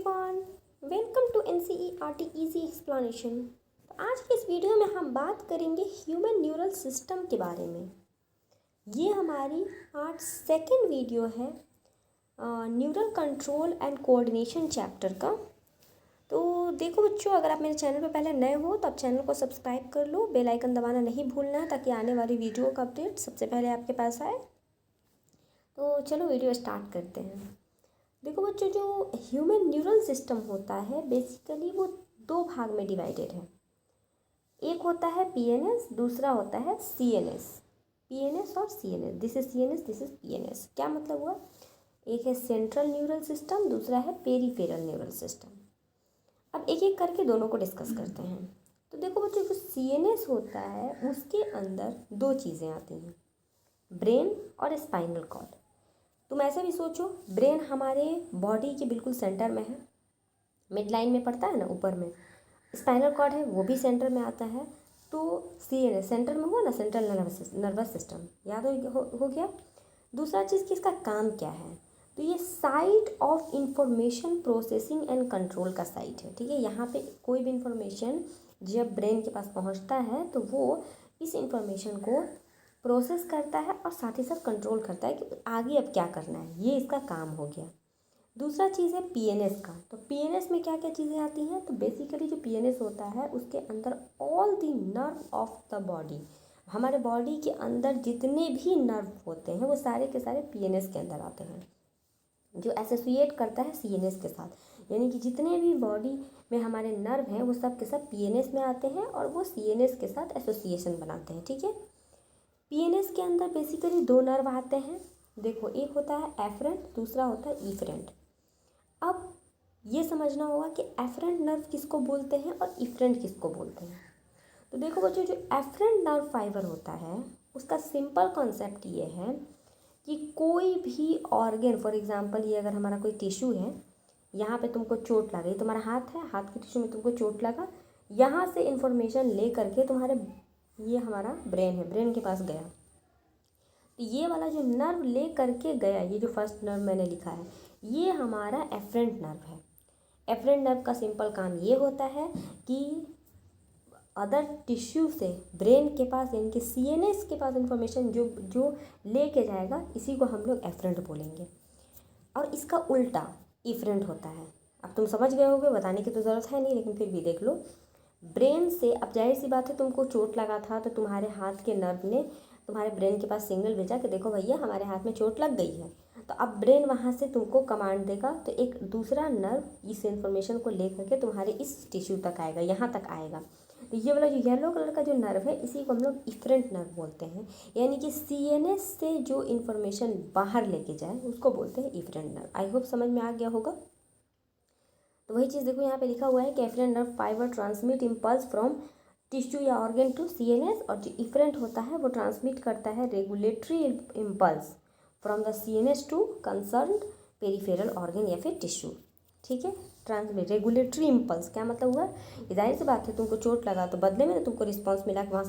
Everyone, welcome to NCERT easy explanation. आज की इस वीडियो में हम बात करेंगे ह्यूमन न्यूरल सिस्टम के बारे में। ये हमारी आज सेकंड वीडियो है neural control and coordination chapter का। तो देखो बच्चों, अगर आप मेरे चैनल पर पहले नए हो तो आप चैनल को सब्सक्राइब कर लो, बेल आइकन दबाना नहीं भूलना है ताकि आने वाली वीडियो का अपडेट सबसे पहले आपके पास आए। तो चलो वीडियो स्टार्ट करते हैं। देखो बच्चों, जो ह्यूमन न्यूरल सिस्टम होता है बेसिकली वो दो भाग में डिवाइडेड है। एक होता है पीएनएस, दूसरा होता है सीएनएस। पीएनएस और CNS, this is CNS, this is PNS. क्या मतलब हुआ? एक है सेंट्रल न्यूरल सिस्टम, दूसरा है पेरिफेरल न्यूरल सिस्टम। अब एक एक करके दोनों को डिस्कस करते हैं। तो देखो बच्चों, जो सीएनएस होता है उसके अंदर दो चीज़ें आती हैं, ब्रेन और स्पाइनल कॉर्ड। तुम ऐसे भी सोचो, ब्रेन हमारे बॉडी के बिल्कुल सेंटर में है, मिड लाइन में पड़ता है ना, ऊपर में। स्पाइनल कॉर्ड है वो भी सेंटर में आता है। तो सीएनएस सेंटर में हुआ ना, सेंट्रल नर्वस सिस्टम, याद हो गया। दूसरा चीज़ कि इसका काम क्या है, तो ये site of information processing and control का साइट है। ठीक है, यहाँ पे कोई भी इंफॉर्मेशन जब ब्रेन के पास पहुँचता है तो वो इस इंफॉर्मेशन को प्रोसेस करता है और साथ ही साथ कंट्रोल करता है कि आगे अब क्या करना है, ये इसका काम हो गया। दूसरा चीज़ है पीएनएस का। तो पीएनएस में क्या क्या चीज़ें आती हैं, तो बेसिकली जो पीएनएस होता है उसके अंदर all the nerve of the body, हमारे बॉडी के अंदर जितने भी नर्व होते हैं वो सारे के सारे पीएनएस के अंदर आते हैं, जो एसोसिएट करता है सीएनएस के साथ। यानी कि जितने भी बॉडी में हमारे नर्व हैं वो सब के सब पीएनएस में आते हैं और वो सीएनएस के साथ एसोसिएशन बनाते हैं। ठीक है, पीएनएस के अंदर बेसिकली दो नर्व आते हैं। देखो, एक होता है एफरेंट, दूसरा होता है इफरेंट। अब ये समझना होगा कि एफरेंट नर्व किसको बोलते हैं और इफरेंट किसको बोलते हैं। तो देखो बच्चों, जो एफरेंट नर्व फाइबर होता है उसका सिंपल कॉन्सेप्ट ये है कि कोई भी ऑर्गन, फॉर एग्जांपल ये अगर हमारा कोई टिश्यू है, यहाँ पे तुमको चोट लग गई, तुम्हारा हाथ है, हाथ के टिश्यू में तुमको चोट लगा, यहाँ से इंफॉर्मेशन ले करके तुम्हारे, ये हमारा ब्रेन है, ब्रेन के पास गया। तो ये वाला जो नर्व ले करके गया, ये जो फर्स्ट नर्व मैंने लिखा है, ये हमारा एफरेंट नर्व है। एफरेंट नर्व का सिंपल काम ये होता है कि अदर टिश्यू से ब्रेन के पास, यानी कि सीएनएस के पास इंफॉर्मेशन जो जो लेके जाएगा, इसी को हम लोग एफरेंट बोलेंगे। और इसका उल्टा इफरेंट होता है। अब तुम समझ गए होगे, बताने की तो ज़रूरत है नहीं, लेकिन फिर भी देख लो। ब्रेन से, अब जाहिर सी बात है, तुमको चोट लगा था तो तुम्हारे हाथ के नर्व ने तुम्हारे ब्रेन के पास सिग्नल भेजा कि देखो भैया हमारे हाथ में चोट लग गई है। तो अब ब्रेन वहाँ से तुमको कमांड देगा, तो एक दूसरा नर्व इस इन्फॉर्मेशन को ले करके तुम्हारे इस टिश्यू तक आएगा, यहाँ तक आएगा। तो ये वाला जो येलो कलर का जो नर्व है, इसी को हम लोग इफरेंट नर्व बोलते हैं। यानी कि सीएनएस से जो इन्फॉर्मेशन बाहर लेके जाए उसको बोलते हैं इफरेंट नर्व। आई होप समझ में आ गया होगा। तो वही चीज़ देखो, यहाँ पे लिखा हुआ है कि afferent nerve fibre transmit impulse from tissue या ऑर्गन टू सीएनएस, और जो इफरेंट होता है वो ट्रांसमिट करता है regulatory impulse from the CNS to concern peripheral organ या फिर टिश्यू। ठीक है, ट्रांसमिट रेगुलेटरी इम्पल्स क्या मतलब हुआ, जाहिर सी बात है, तुमको चोट लगा तो बदले में तुमको रिस्पांस मिला कि वहाँ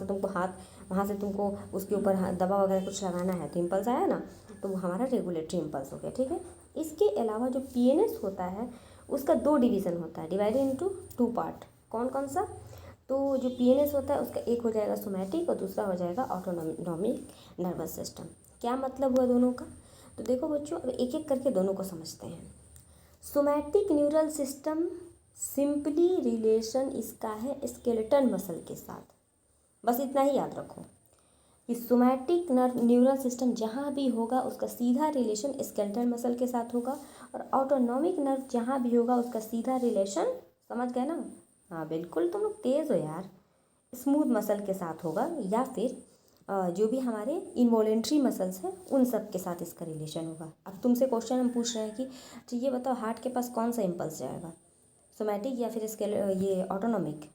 से तुमको उसके ऊपर दवा वगैरह कुछ लगाना है, तो इम्पल्स आया ना, तो वो हमारा रेगुलेटरी इम्पल्स हो गया। ठीक है, इसके अलावा जो पीएनएस होता है उसका दो डिवीज़न होता है, डिवाइडेड इनटू टू पार्ट। कौन कौन सा? तो जो पीएनएस होता है उसका एक हो जाएगा सोमैटिक और दूसरा हो जाएगा ऑटोनॉमिक नर्वस सिस्टम। क्या मतलब हुआ दोनों का? तो देखो बच्चों, अब एक एक करके दोनों को समझते हैं। Somatic neural system, simply relation इसका है स्केलेटन मसल के साथ। बस इतना ही याद रखो कि सोमैटिक न्यूरल सिस्टम जहाँ भी होगा उसका सीधा रिलेशन स्केलेटन मसल के साथ होगा, और ऑटोनॉमिक नर्व जहाँ भी होगा उसका सीधा रिलेशन, समझ गए ना? हाँ बिल्कुल, तुम लोग तेज़ हो यार, स्मूथ मसल के साथ होगा, या फिर जो भी हमारे इनवॉलेंट्री मसल्स हैं उन सब के साथ इसका रिलेशन होगा। अब तुमसे क्वेश्चन हम पूछ रहे हैं कि तो ये बताओ, हार्ट के पास कौन सा इम्पल्स जाएगा, सोमैटिक या फिर ये ऑटोनॉमिक?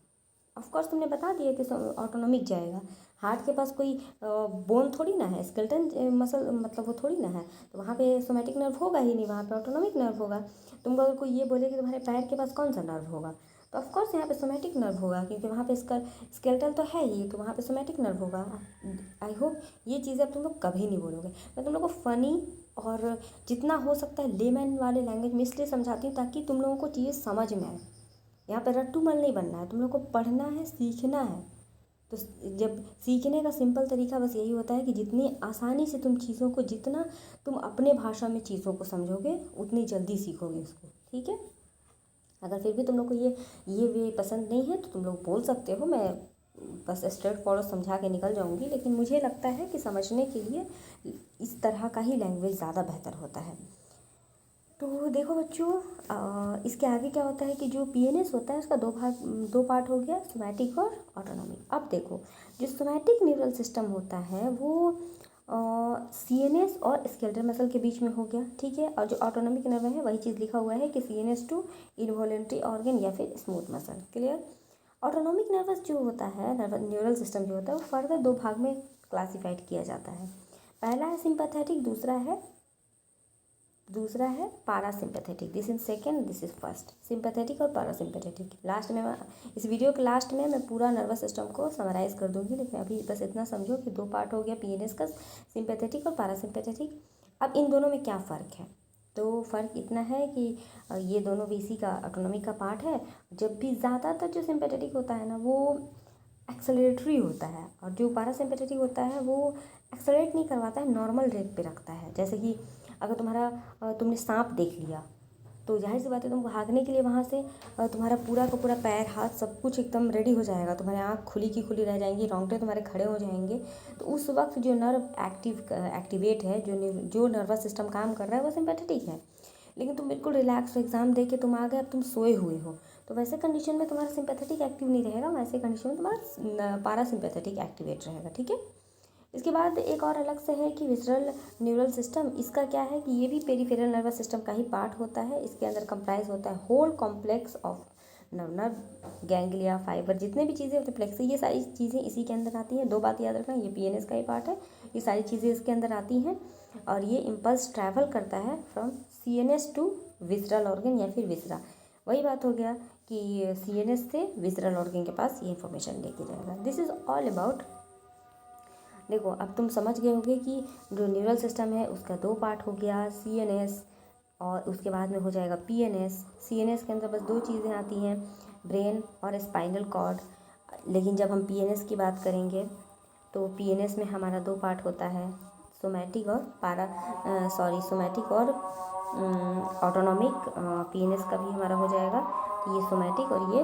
ऑफ कोर्स तुमने बता दिया कि ऑटोनॉमिक जाएगा। हार्ट के पास कोई बोन थोड़ी ना है, स्केलेटन मसल मतलब वो थोड़ी ना है, तो वहाँ पे सोमैटिक नर्व होगा ही नहीं, वहाँ पे ऑटोनॉमिक नर्व होगा। तुमको अगर कोई ये बोले कि तुम्हारे पैर के पास कौन सा नर्व होगा, तो ऑफ कोर्स यहाँ पे सोमैटिक नर्व होगा, क्योंकि वहाँ पे इसका स्केलेटल तो है ही, तो वहाँ पे सोमैटिक नर्व होगा। आई होप ये चीज़ें अब तुम लोग कभी नहीं बोलोगे। मैं तुम लोग को फ़नी और जितना हो सकता है लेमैन वाले लैंग्वेज में इसलिए समझाती हूँ ताकि तुम लोगों को चीज़ें समझ में आए। यहाँ पर रट्टूमल नहीं बनना है, तुम लोग को पढ़ना है, सीखना है। तो जब सीखने का सिंपल तरीका बस यही होता है कि जितनी आसानी से तुम चीज़ों को, जितना तुम अपने भाषा में चीज़ों को समझोगे उतनी जल्दी सीखोगे उसको, ठीक है। अगर फिर भी तुम लोग को ये वे पसंद नहीं है तो तुम लोग बोल सकते हो, मैं बस स्ट्रेट फॉरवर्ड समझा के निकल जाऊंगी। लेकिन मुझे लगता है कि समझने के लिए इस तरह का ही लैंग्वेज ज़्यादा बेहतर होता है। तो देखो बच्चों, इसके आगे क्या होता है कि जो पीएनएस होता है उसका दो पार्ट हो गया, सोमैटिक और ऑटोनॉमिक। अब देखो, जो सोमैटिक न्यूरल सिस्टम होता है वो सीएनएस और स्केलेटल मसल के बीच में हो गया, ठीक है। और जो ऑटोनॉमिक नर्व है वही चीज़ लिखा हुआ है कि सीएनएस टू इनवॉलेंट्री ऑर्गन या फिर smooth muscle, clear. Autonomic nervous जो होता है, न्यूरल सिस्टम जो होता है वो फर्दर दो भाग में क्लासिफाइड किया जाता है। पहला है सिंपैथेटिक, दूसरा है parasympathetic. This is second, this is first, sympathetic और पारासिम्पैथेटिक। लास्ट में मैं इस वीडियो के लास्ट में मैं पूरा नर्वस सिस्टम को समराइज़ कर दूंगी, लेकिन अभी बस इतना समझो कि दो पार्ट हो गया पीएनएस का, सिंपैथेटिक और पारासिम्पैथेटिक। अब इन दोनों में क्या फ़र्क है, तो फ़र्क इतना है कि ये दोनों भी इसी का ऑटोनॉमिक का पार्ट है। जब भी ज़्यादातर जो सिंपैथेटिक होता है ना वो एक्सेलरेटरी होता है, और जो पारासिम्पैथेटिक होता है वो एक्सेलरेट नहीं करवाता है, नॉर्मल रेट पे रखता है। जैसे कि अगर तुमने सांप देख लिया तो जाहिर सी बात है तुमको भागने के लिए वहाँ से तुम्हारा पूरा का पूरा पैर हाथ सब कुछ एकदम रेडी हो जाएगा, तुम्हारे आँख खुली की खुली रह जाएंगी, रोंगटे तुम्हारे खड़े हो जाएंगे। तो उस वक्त जो नर्व एक्टिवेट है, जो नर्वस सिस्टम काम कर रहा है वो सिंपैथेटिक है। लेकिन तुम बिल्कुल रिलैक्स हो, एग्जाम दे के तुम आ गए, अब तुम सोए हुए हो, तो वैसे कंडीशन में तुम्हारा सिंपैथेटिक एक्टिव नहीं रहेगा, वैसे कंडीशन में तुम्हारा पारासिम्पैथेटिक एक्टिवेट रहेगा, ठीक है। इसके बाद एक और अलग से है कि विसरल न्यूरल सिस्टम। इसका क्या है कि ये भी पेरिफेरल नर्वस सिस्टम का ही पार्ट होता है। इसके अंदर कंप्राइज होता है whole complex of nerve ganglia fibre, जितने भी चीज़ें होती है प्लेक्सी, ये सारी चीज़ें इसी के अंदर आती हैं। दो बात याद रखना, ये पीएनएस का ही पार्ट है, ये सारी चीज़ें इसके अंदर आती हैं। और ये इम्पल्स ट्रैवल करता है from CNS to visceral organ या फिर विसरा। वही बात हो गया कि सीएनएस से विसरल ऑर्गन के पास ये इंफॉर्मेशन लेके जाएगा। This is all about. देखो अब तुम समझ गए होगे कि जो न्यूरल सिस्टम है उसका दो पार्ट हो गया, सीएनएस और उसके बाद में हो जाएगा पीएनएस। सीएनएस के अंदर बस दो चीज़ें आती हैं, ब्रेन और स्पाइनल कॉर्ड। लेकिन जब हम पीएनएस की बात करेंगे तो पीएनएस में हमारा दो पार्ट होता है, सोमैटिक और ऑटोनॉमिक। पीएनएस का भी हमारा हो जाएगा, तो ये सोमैटिक और ये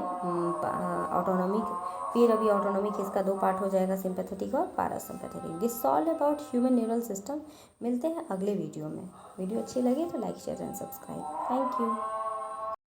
ऑटोनॉमिक। फिर अभी ऑटोनॉमिक इसका दो पार्ट हो जाएगा, सिंपैथेटिक और parasympathetic. This all about human neural system. मिलते हैं अगले वीडियो में। वीडियो अच्छी लगे तो like share and subscribe. Thank you.